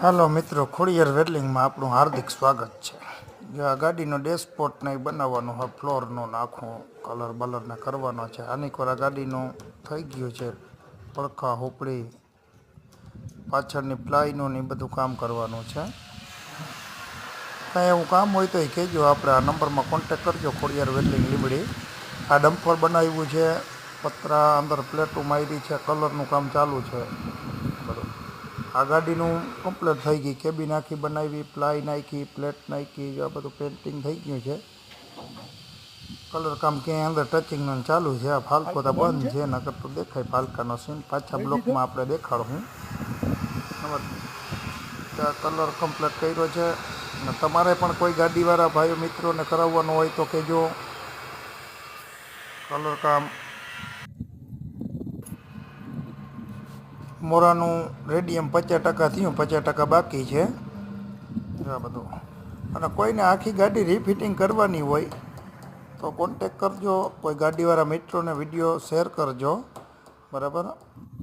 હાલો મિત્રો, ખોડિયાર વેડલિંગમાં આપણું હાર્દિક સ્વાગત છે. જો આ ગાડીનો ડેશબોર્ડ ને બનાવવાનો હોય, ફ્લોરનો આખો કલર બલરને કરવાનો છે. આની કોર આ ગાડીનું થઈ ગયું છે, પડખા હોપડી પાછળની પ્લાયનું ને બધું કામ કરવાનું છે. કાંઈ એવું કામ હોય તો એ કહેજો, આપણે આ નંબરમાં કોન્ટેક કરજો. ખોડિયાર વેડલિંગ લીંબડી. આ ડમ્પર બનાવ્યું છે, પતરા અંદર પ્લેટો મારી છે, કલરનું કામ ચાલુ છે. આ ગાડીનું કમ્પ્લીટ થઈ ગઈ, કેબિન આખી બનાવી, પ્લાય નાખી, પ્લેટ નાખી, આ બધું પેન્ટિંગ થઈ ગયું છે. કલર કામ ક્યાંય અંદર ટચિંગનું ચાલુ છે. આ ફાલકો તો બંધ છે, નકર તો દેખાય ફાલકાનો સીન. પાછા બ્લોકમાં આપણે દેખાડું. આ કલર કમ્પ્લીટ કર્યો છે. અને તમારે પણ કોઈ ગાડીવાળા ભાઈઓ મિત્રોને કરાવવાનું હોય તો કહેજો. કલર કામ મોરાનું રેડિયમ 50% થયું, 50% બાકી છે. આ બધું. અને કોઈને આખી ગાડી રીફિટિંગ કરવાની હોય તો કોન્ટેક કરજો. કોઈ ગાડીવાળા મિત્રોને વિડીયો શેર કરજો, બરાબર.